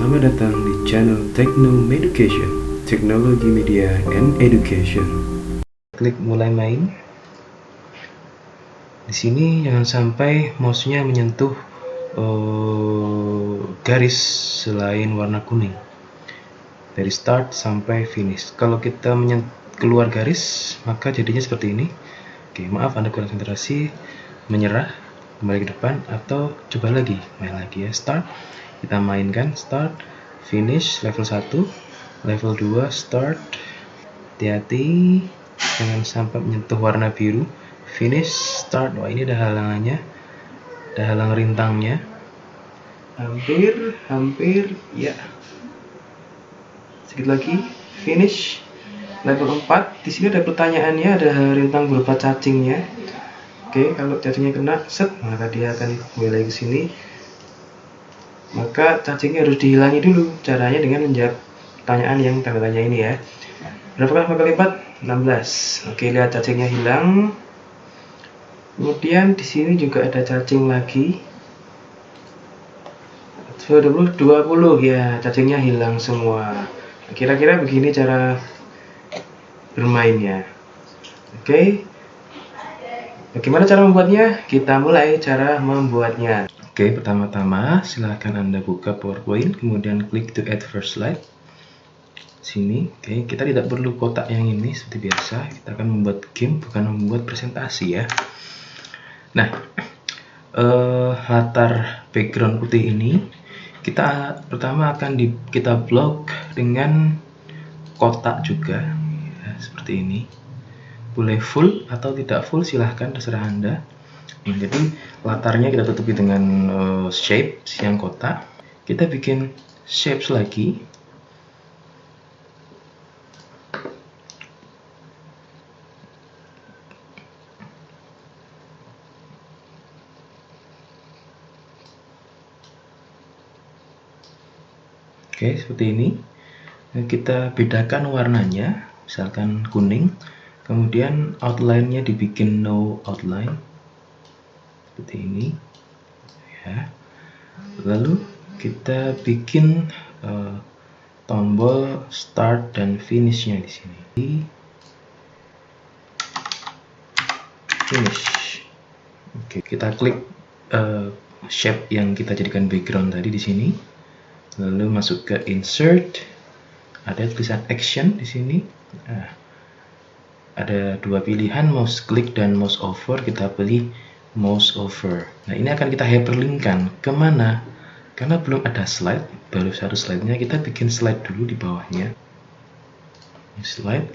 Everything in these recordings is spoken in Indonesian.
Selamat datang di channel Techno Education, Teknologi Media and Education. Klik mulai main. Di sini jangan sampai mouse-nya menyentuh garis selain warna kuning. Dari start sampai finish. Kalau kita keluar garis, maka jadinya seperti ini. Oke, maaf Anda kurang konsentrasi, menyerah, kembali ke depan, atau coba lagi, main lagi ya. Start, kita mainkan, start, finish, level 1, level 2, start, hati-hati, jangan sampai menyentuh warna biru, finish, start. Wah, ini ada halangannya, ada halang rintangnya, hampir, ya, sedikit lagi, finish, level 4. Di sini ada pertanyaannya, ada rintang berupa cacingnya. Oke, kalau cacingnya kena, set, maka dia akan kembali ke sini. Maka cacingnya harus dihilangi dulu. Caranya dengan menjawab pertanyaan yang tanda tanya ini ya. Berapakah maka lipat? 16. Oke, lihat cacingnya hilang. Kemudian di sini juga ada cacing lagi. 20 ya, cacingnya hilang semua. Kira-kira begini cara bermainnya. Oke. Bagaimana cara membuatnya? Kita mulai cara membuatnya. Oke, pertama-tama silahkan Anda buka PowerPoint, kemudian klik to add first slide. Sini, oke, kita tidak perlu kotak yang ini seperti biasa. Kita akan membuat game, bukan membuat presentasi ya. Nah, latar background putih ini kita pertama akan kita blok dengan kotak juga ya, seperti ini. Boleh full atau tidak full, silahkan, terserah Anda. Nah, jadi latarnya kita tutupi dengan shape yang kotak. Kita bikin shapes lagi. Oke, seperti ini. Nah, kita bedakan warnanya, misalkan kuning. Kemudian outline-nya dibikin no outline. Seperti ini. Ya. Lalu kita bikin tombol start dan finish-nya di sini. Finish. Oke, kita klik shape yang kita jadikan background tadi di sini. Lalu masuk ke insert, ada tulisan action di sini. Nah, ada dua pilihan, mouse click dan mouse over. Kita pilih mouse over. Nah, ini akan kita hyperlinkkan kemana? Karena belum ada slide, baru satu slide-nya, kita bikin slide dulu di bawahnya. Slide.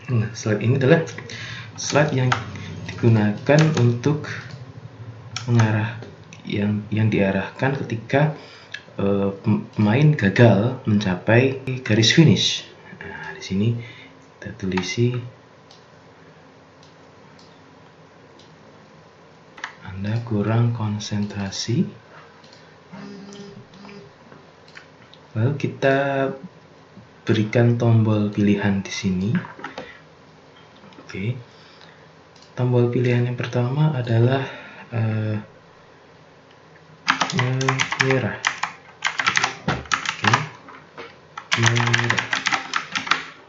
Nah, slide ini adalah slide yang digunakan untuk mengarah yang diarahkan ketika pemain gagal mencapai garis finish. Nah, di sini kita tulisi Anda kurang konsentrasi. Lalu kita berikan tombol pilihan di sini. Oke. Tombol pilihan yang pertama adalah merah.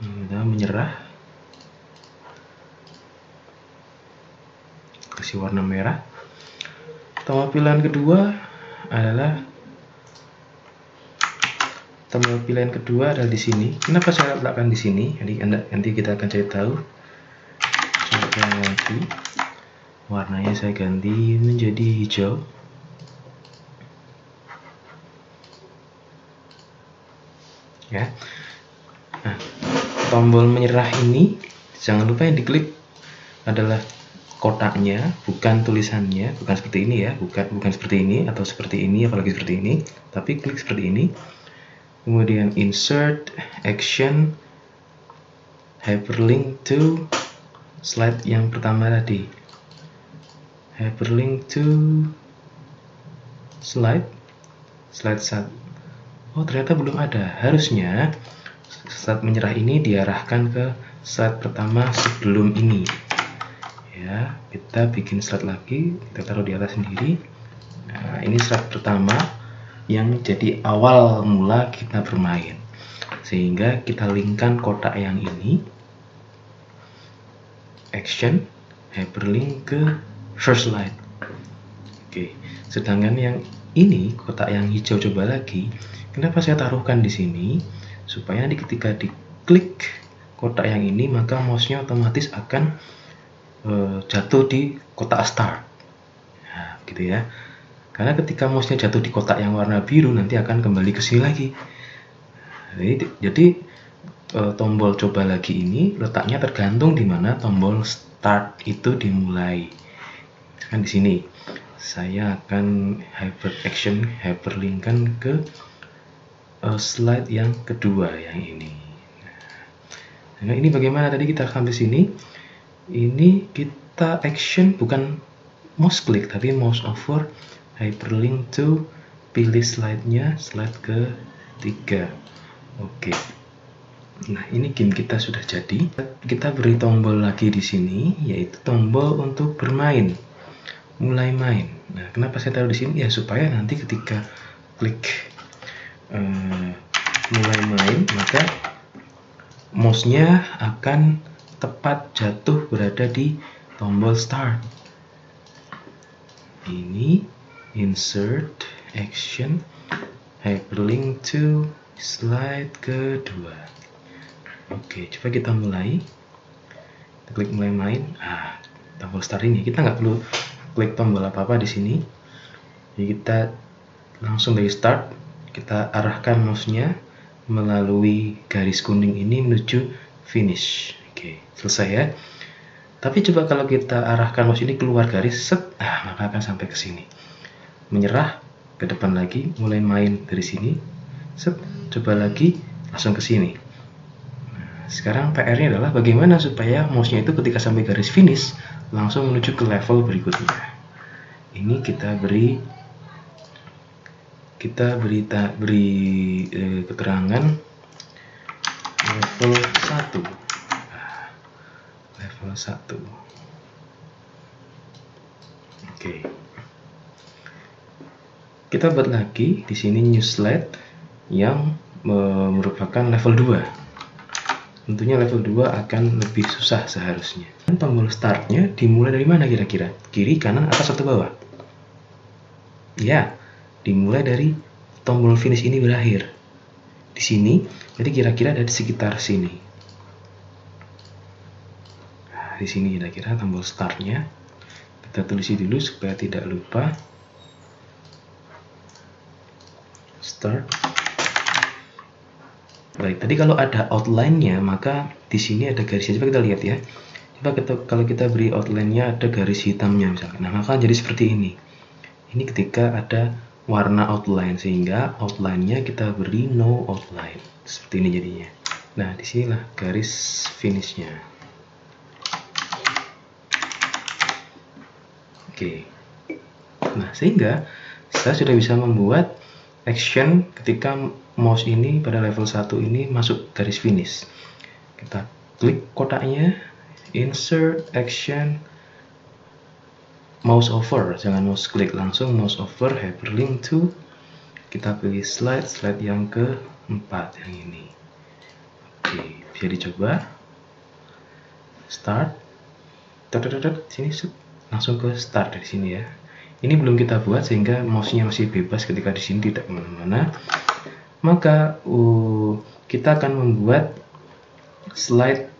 Kita menyerah, kasih warna merah. Tombol pilihan kedua adalah di sini. Kenapa saya letakkan di sini? Nanti kita akan cari tahu. Saya ganti warnanya, saya ganti menjadi hijau. Ya. Nah, tombol menyerah ini jangan lupa yang diklik adalah kotaknya, bukan tulisannya, bukan seperti ini ya, bukan seperti ini atau seperti ini, apalagi seperti ini, tapi klik seperti ini. Kemudian insert, action, hyperlink to slide yang pertama tadi. Hyperlink to slide 1. Oh, ternyata belum ada. Harusnya slide menyerah ini diarahkan ke slide pertama sebelum ini. Ya, kita bikin slide lagi, kita taruh di atas sendiri. Nah, ini slide pertama. yang jadi awal mula kita bermain. Sehingga kita linkkan kotak yang ini, action, hyperlink ke first slide. Oke, sedangkan yang ini kotak yang hijau, coba lagi. Kenapa saya taruhkan di sini? Supaya nanti ketika diklik kotak yang ini, maka mouse-nya otomatis akan jatuh di kotak start. Nah, gitu ya. Karena ketika mouse-nya jatuh di kotak yang warna biru, nanti akan kembali ke sini lagi. Jadi tombol coba lagi ini letaknya tergantung di mana tombol start itu dimulai. Kan di sini. Saya akan hyperlinkkan ke slide yang kedua yang ini. Nah, ini bagaimana tadi kita sampai sini? Ini kita action bukan mouse click tapi mouse over, hyperlink to, pilih slide-nya, slide ke-3. Oke. Nah, ini game kita sudah jadi. Kita beri tombol lagi di sini, yaitu tombol untuk bermain, mulai main. Nah, kenapa saya taruh di sini? Ya supaya nanti ketika klik mulai main, maka mouse-nya akan tepat jatuh berada di tombol start. Ini insert, action, hyperlink to, slide kedua. Oke, coba kita mulai. Kita klik mulai main. Tombol start ini kita nggak perlu klik tombol apa-apa di sini. Jadi kita langsung dari start, kita arahkan mouse-nya melalui garis kuning ini menuju finish. Oke, selesai ya. Tapi coba kalau kita arahkan mouse ini keluar garis, set, maka akan sampai ke sini. Menyerah, ke depan lagi, mulai main dari sini, set, coba lagi, langsung ke sini. Nah, sekarang PR-nya adalah bagaimana supaya mouse-nya itu ketika sampai garis finish, langsung menuju ke level berikutnya. Ini kita beri keterangan level 1. Level 1. Oke. Kita buat lagi di sini new slide yang merupakan level 2. Tentunya level 2 akan lebih susah seharusnya. Dan tombol startnya dimulai dari mana kira-kira? Kiri, kanan, atas, atau bawah? Ya, dimulai dari tombol finish ini berakhir di sini, jadi kira-kira ada di sekitar sini. Nah, di sini kira-kira tombol startnya kita tulis dulu supaya tidak lupa. Start. Baik, tadi kalau ada outline-nya, maka di sini ada garisnya. Coba kita lihat ya. Coba kalau kita beri outline-nya ada garis hitamnya misalkan. Nah, maka jadi seperti ini. Ini ketika ada warna outline, sehingga outline-nya kita beri no outline. Seperti ini jadinya. Nah, disinilah garis finish-nya. Oke. Nah, sehingga saya sudah bisa membuat action ketika mouse ini pada level 1 ini masuk garis finish. Kita klik kotaknya, insert, action, mouse over, jangan mouse klik, langsung mouse over, hyperlink to, kita pilih slide yang ke-4 yang ini. Oke, bisa dicoba. Start, sini langsung ke start dari sini ya. Ini belum kita buat sehingga mouse-nya masih bebas ketika di sini tidak kemana-mana. Maka kita akan membuat slide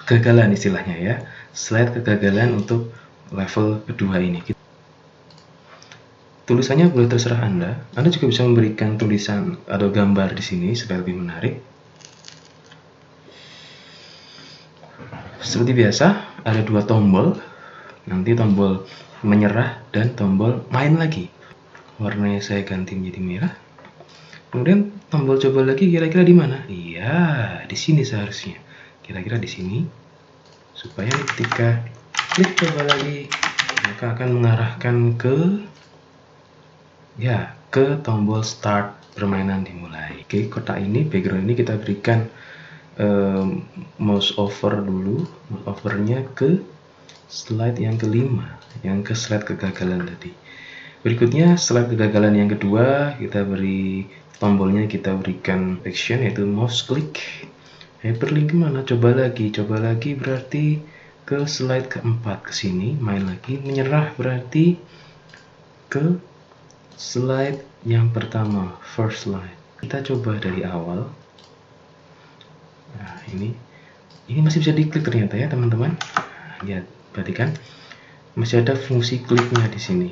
kegagalan istilahnya ya. Slide kegagalan untuk level kedua ini. Tulisannya boleh terserah Anda. Anda juga bisa memberikan tulisan atau gambar di sini supaya lebih menarik. Seperti biasa, ada 2 tombol. Nanti tombol menyerah dan tombol main lagi. Warnanya saya ganti menjadi merah. Kemudian tombol coba lagi kira-kira di mana? Iya, di sini seharusnya. Kira-kira di sini. Supaya ketika klik coba lagi, maka akan mengarahkan ke tombol start, permainan dimulai. Oke, kotak ini, background ini kita berikan mouse over dulu. Mouse overnya ke slide yang ke-5, yang ke slide kegagalan tadi. Berikutnya slide kegagalan yang kedua, kita beri tombolnya, kita berikan action yaitu mouse click. Hyperlink kemana? Coba lagi berarti ke slide keempat, ke sini, main lagi, menyerah berarti ke slide yang pertama, first slide. Kita coba dari awal. Nah, ini masih bisa diklik ternyata ya teman-teman. Lihat, perhatikan masih ada fungsi kliknya di sini.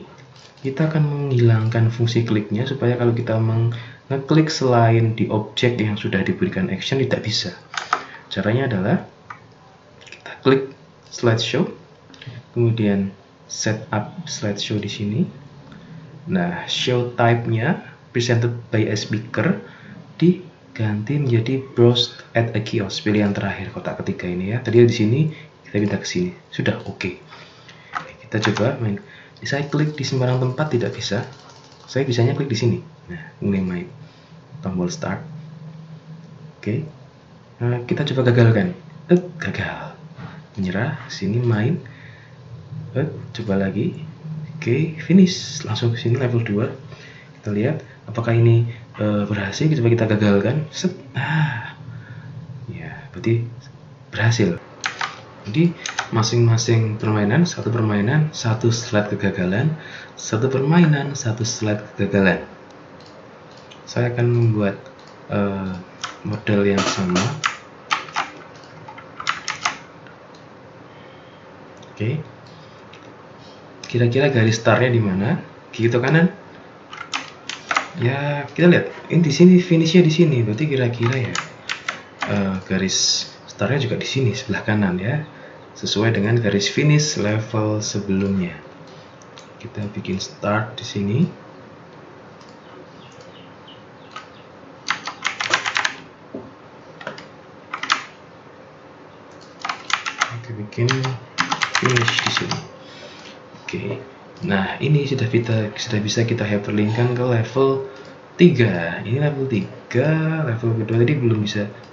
Kita akan menghilangkan fungsi kliknya supaya kalau kita mengeklik selain di objek yang sudah diberikan action tidak bisa. Caranya adalah kita klik slideshow, kemudian setup slideshow di sini. Nah, show type-nya presented by a speaker diganti menjadi browse at a kiosk. Pilih yang terakhir, kotak ketiga ini ya. Tadi di sini kita pindah ke sini. Sudah oke. Kita coba main. Saya klik di sembarang tempat tidak bisa. Saya bisanya klik di sini. Nah, mulai main. Tombol start. Oke. Nah, kita coba gagalkan. Gagal. Menyerah. Sini main. Coba lagi. Oke, finish. Langsung ke sini level 2. Kita lihat apakah ini berhasil. Coba kita gagalkan. Set. Ya, berarti berhasil. Jadi masing-masing permainan, satu permainan, satu slide kegagalan, satu permainan, satu slide kegagalan. Saya akan membuat model yang sama. Oke. Kira-kira garis startnya di mana? Kiri atau kanan? Ya, kita lihat. Ini di sini, finishnya di sini. Berarti kira-kira ya garis startnya juga di sini sebelah kanan ya, sesuai dengan garis finish level sebelumnya. Kita bikin start di sini. Kita bikin finish di sini. Oke. Nah, ini sudah bisa kita hyperlinkkan ke level 3. Ini level 3, level kedua tadi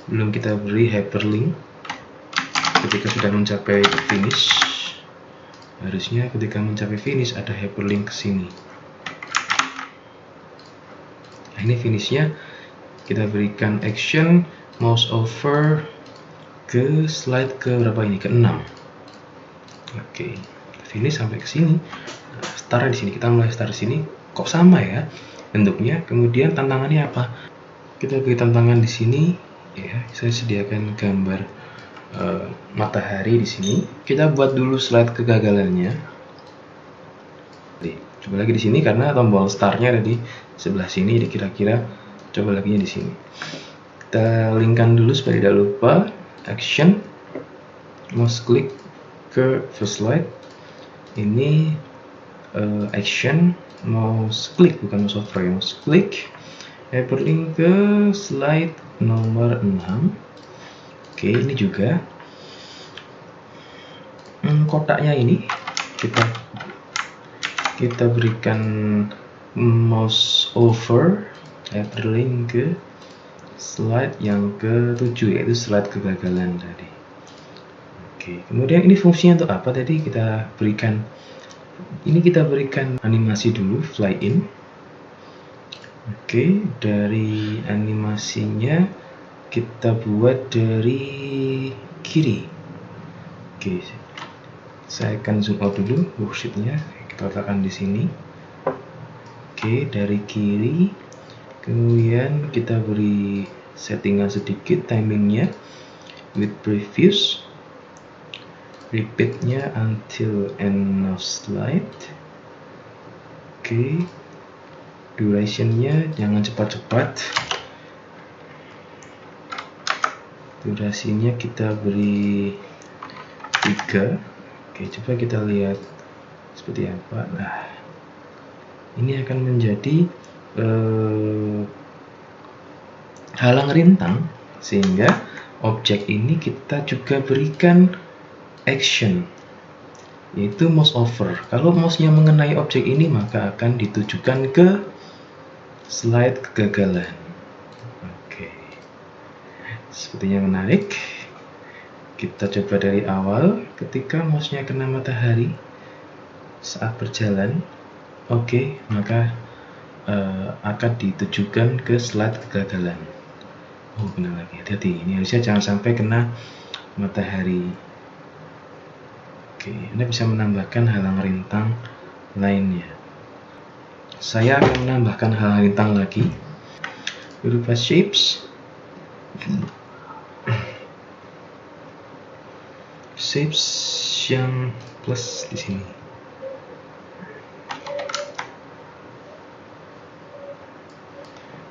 belum kita beri hyperlink. Ketika sudah mencapai finish, harusnya ketika mencapai finish ada hyperlink ke sini. Nah, ini finishnya kita berikan action mouse over ke slide ke berapa ini? Ke 6. Oke, finish sampai ke sini. Nah, start di sini, kita mulai start di sini. Kok sama ya bentuknya? Kemudian tantangannya apa? Kita beri tantangan di sini ya. Saya sediakan gambar matahari di sini. Kita buat dulu slide kegagalannya. Coba lagi di sini karena tombol startnya ada di sebelah sini. Jadi kira-kira coba lagi di sini. Kita linkkan dulu supaya tidak lupa. Action, mouse click ke first slide. Ini action, mouse click, bukan mouse over ya, mouse click. Hyperlink ke slide nomor 6. Oke, ini juga kotaknya ini kita berikan mouse over, hyperlink ke slide yang ke-7, yaitu slide kegagalan tadi. Oke, kemudian ini fungsinya untuk apa tadi? Kita berikan animasi dulu, fly in. Oke, dari animasinya kita buat dari kiri. Oke, saya akan zoom out dulu worksheetnya. Kita letakkan di sini. Oke, dari kiri. Kemudian kita beri settingan sedikit timingnya with previous. Repeatnya until end of slide. Oke, durationnya jangan cepat-cepat. Durasinya kita beri 3. Oke, coba kita lihat seperti apa. Nah, ini akan menjadi halang rintang, sehingga objek ini kita juga berikan action, yaitu mouse over. Kalau mouse-nya mengenai objek ini, maka akan ditujukan ke slide kegagalan. Oke, sepertinya menarik. Kita coba dari awal. Ketika mouse-nya kena matahari saat berjalan, Oke, maka akan ditujukan ke slide kegagalan. Oh, kena lagi, hati-hati, ini harusnya jangan sampai kena matahari. Oke, Anda bisa menambahkan halang rintang lainnya. Saya akan menambahkan halang rintang lagi berupa shapes yang plus di sini.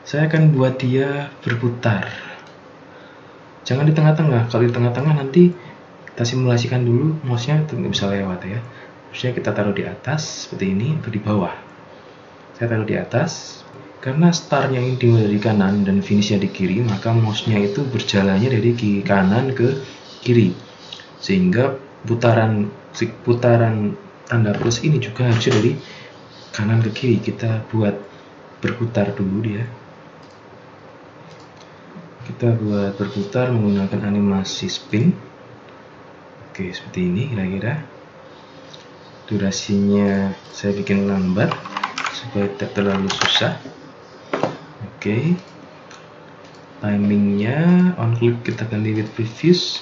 Saya akan buat dia berputar. Jangan di tengah-tengah. Kalau di tengah-tengah nanti kita simulasikan dulu, mouse-nya nggak bisa lewat ya. Harusnya kita taruh di atas seperti ini atau di bawah. Saya taruh di atas. Karena startnya ini dimulai dari kanan dan finishnya di kiri, maka mouse-nya itu berjalannya dari kanan ke kiri. Sehingga putaran tanda plus ini juga harusnya dari kanan ke kiri. Kita buat berputar dulu dia. Kita buat berputar menggunakan animasi spin. Oke, seperti ini kira-kira. Durasinya saya bikin lambat supaya tidak terlalu susah. Oke, timingnya on click kita ganti with previous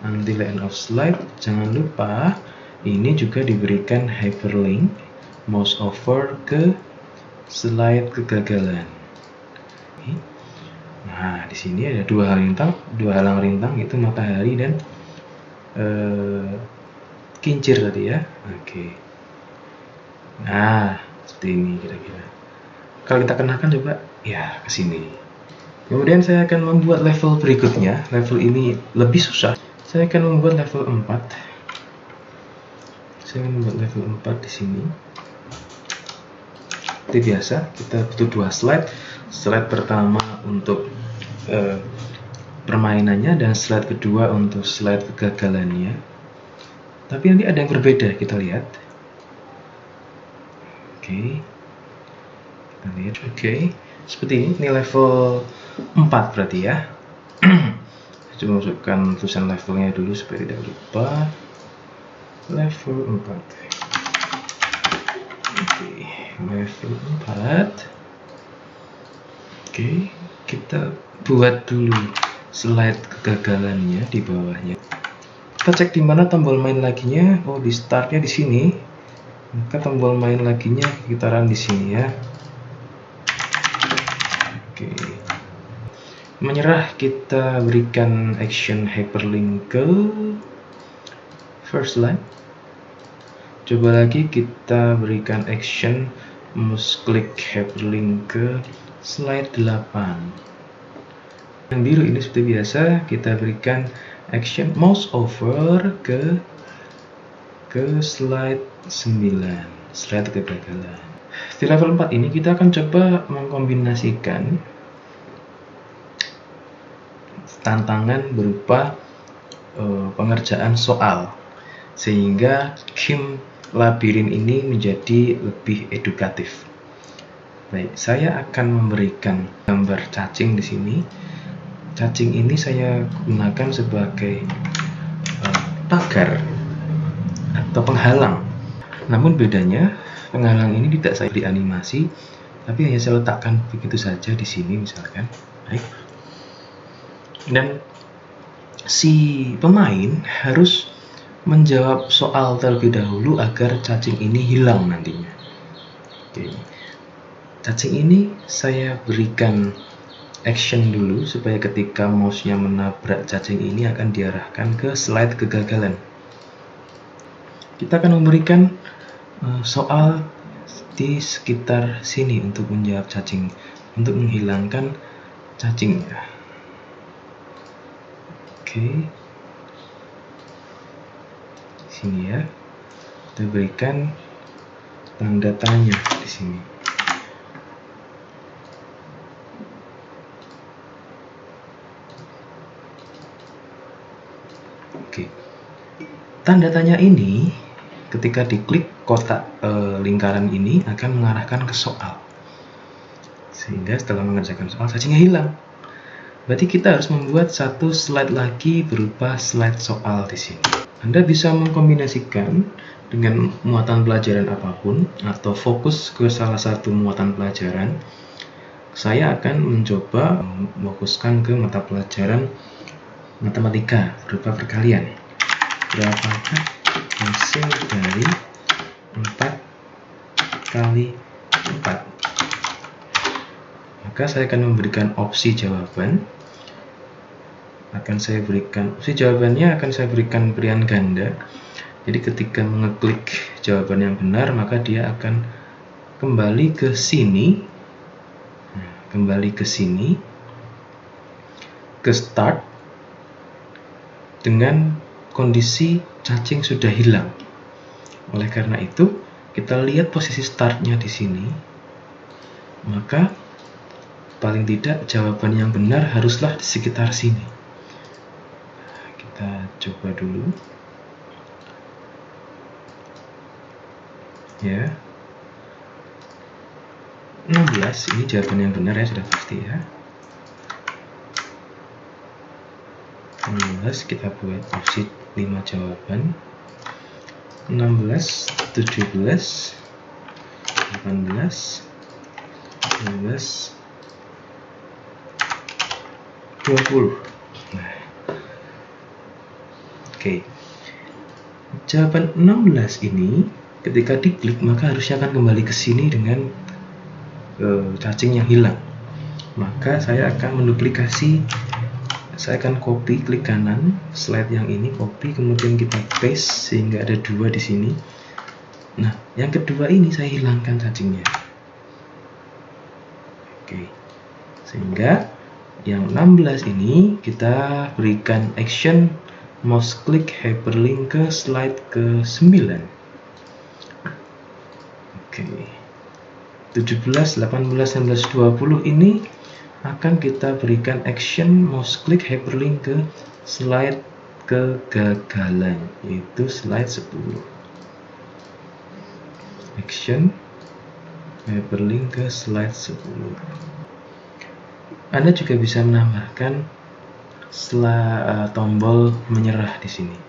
until end of slide. Jangan lupa ini juga diberikan hyperlink mouse over ke slide kegagalan. Nah, di sini ada dua halang rintang itu matahari dan kincir tadi ya. Oke. Nah, seperti ini kira-kira. Kalau kita kenakan coba ya ke sini. Kemudian saya akan membuat level berikutnya. Level ini lebih susah. Saya akan membuat level 4. Saya akan membuat level 4 di sini. Seperti biasa, kita butuh 2 slide. Slide pertama untuk permainannya dan slide kedua untuk slide kegagalannya. Tapi nanti ada yang berbeda, kita lihat. Oke. Kita lihat. Oke. Seperti ini level 4 berarti ya. Coba masukkan tulisan levelnya dulu supaya tidak lupa. Level 4. Oke, level 4. Oke, kita buat dulu slide kegagalannya di bawahnya. Kita cek di mana tombol main laginya. Oh, di startnya di sini. Maka tombol main laginya kita taruh di sini ya. Oke. Menyerah, kita berikan action hyperlink ke first slide. Coba lagi kita berikan action mouse click hyperlink ke slide 8. Yang biru ini seperti biasa kita berikan action mouse over ke slide 9, slide kegagalan. Di level 4 ini kita akan coba mengkombinasikan tantangan berupa pengerjaan soal sehingga game labirin ini menjadi lebih edukatif. Baik, saya akan memberikan gambar cacing di sini. Cacing ini saya gunakan sebagai pagar atau penghalang. Namun bedanya, penghalang ini tidak saya beri animasi, tapi hanya saya letakkan begitu saja di sini misalkan. Baik. Dan si pemain harus menjawab soal terlebih dahulu agar cacing ini hilang nantinya. Oke. Cacing ini saya berikan action dulu supaya ketika mouse-nya menabrak cacing ini akan diarahkan ke slide kegagalan. Kita akan memberikan soal di sekitar sini untuk menjawab cacing, untuk menghilangkan cacingnya. Oke. Sini ya. Kita berikan tanda tanya di sini. Oke. Tanda tanya ini ketika diklik kotak lingkaran ini akan mengarahkan ke soal. Sehingga setelah mengerjakan soal cacingnya hilang. Berarti kita harus membuat satu slide lagi berupa slide soal di sini. Anda bisa mengkombinasikan dengan muatan pelajaran apapun atau fokus ke salah satu muatan pelajaran. Saya akan mencoba memfokuskan ke mata pelajaran matematika berupa perkalian. Berapakah hasil dari 4 kali 4? Maka saya akan memberikan opsi jawaban. Opsi jawabannya akan saya berikan pilihan ganda. Jadi ketika mengeklik jawaban yang benar, maka dia akan kembali ke sini, ke start, dengan kondisi cacing sudah hilang. Oleh karena itu, kita lihat posisi startnya di sini, maka paling tidak jawaban yang benar haruslah di sekitar sini. Kita coba dulu. Ya. 16 ini jawaban yang benar ya, sudah pasti ya. 16 kita buat opsi 5 jawaban. 16, 17, 18, 19, 20. Nah. Oke. Jawaban 16 ini ketika diklik maka harusnya akan kembali ke sini dengan cacing yang hilang. Maka saya akan menduplikasi. Saya akan copy, klik kanan, slide yang ini copy, kemudian kita paste sehingga ada 2 di sini. Nah, yang kedua ini saya hilangkan cacingnya. Oke. Sehingga yang 16 ini kita berikan action mouse click hyperlink ke slide ke 9. Oke. 17, 18, 19, 20 ini akan kita berikan action mouse click hyperlink ke slide kegagalan, yaitu slide 10. Action hyperlink ke slide 10. Anda juga bisa menambahkan tombol menyerah di sini.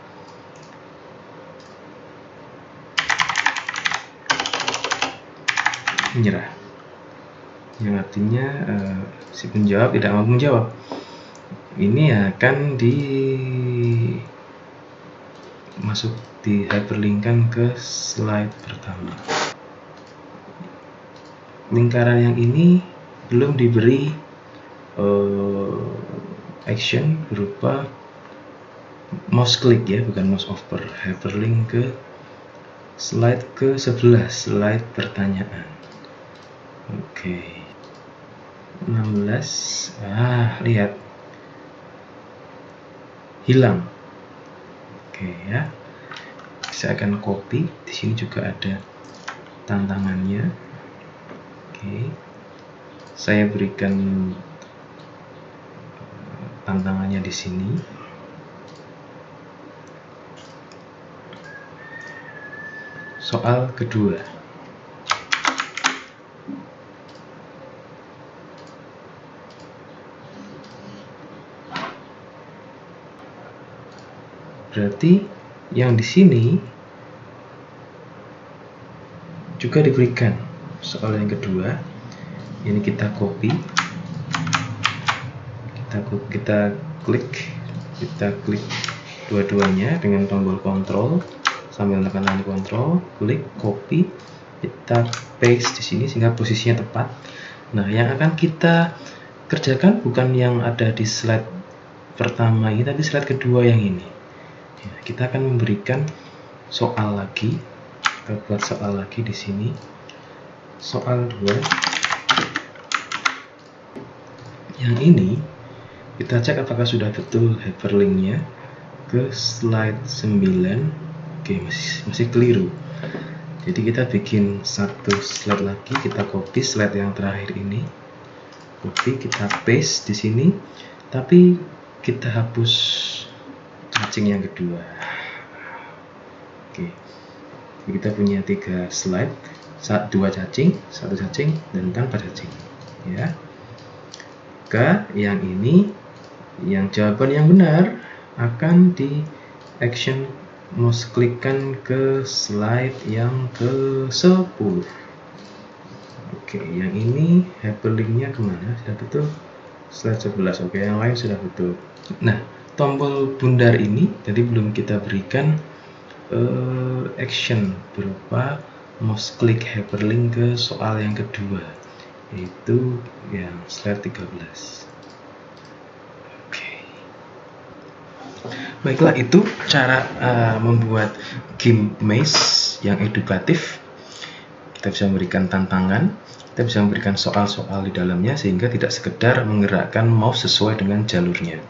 Menyerah, yang artinya si penjawab tidak mau menjawab. Ini akan di hyperlinkkan ke slide pertama. Lingkaran yang ini belum diberi action berupa mouse click ya, bukan mouse over. Hyperlink ke slide ke 11, slide pertanyaan. Oke. 16. Lihat. Hilang. Oke ya. Saya akan copy. Di sini juga ada tantangannya. Oke. Saya berikan tantangannya di sini. Soal kedua. Berarti yang di sini juga diberikan soal yang kedua. Ini kita copy, kita klik dua-duanya dengan tombol kontrol sambil menekan kontrol, klik copy, kita paste di sini sehingga posisinya tepat. Nah, yang akan kita kerjakan bukan yang ada di slide pertama ini, tapi slide kedua yang ini. Kita akan memberikan soal lagi. Kita buat soal lagi di sini. Soal 2. Yang ini kita cek apakah sudah betul hyperlinknya ke slide 9. Oke, masih keliru. Jadi kita bikin satu slide lagi, kita copy slide yang terakhir ini. Copy, kita paste di sini. Tapi kita hapus cacing yang kedua. Oke. Kita punya 3 slide, 2 cacing, 1 cacing, dan tanpa cacing. Ya. Maka yang ini, yang jawaban yang benar akan di action mouse klikkan ke slide yang ke-10. Oke, yang ini hyperlinknya kemana? Sudah betul? Slide 11. Oke, yang lain sudah betul. Nah, tombol bundar ini tadi belum kita berikan action berupa mouse klik hyperlink ke soal yang kedua, yaitu yang slide 13. Baiklah, itu cara membuat game maze yang edukatif. Kita bisa memberikan tantangan, kita bisa memberikan soal-soal di dalamnya sehingga tidak sekedar menggerakkan mouse sesuai dengan jalurnya.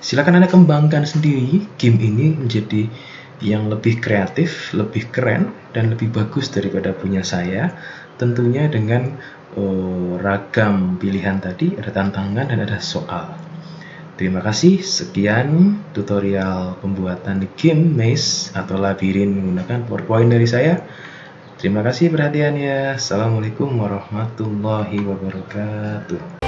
Silakan Anda kembangkan sendiri game ini menjadi yang lebih kreatif, lebih keren, dan lebih bagus daripada punya saya. Tentunya dengan ragam pilihan tadi, ada tantangan dan ada soal. Terima kasih, sekian tutorial pembuatan game maze atau labirin menggunakan PowerPoint dari saya. Terima kasih perhatiannya. Assalamualaikum warahmatullahi wabarakatuh.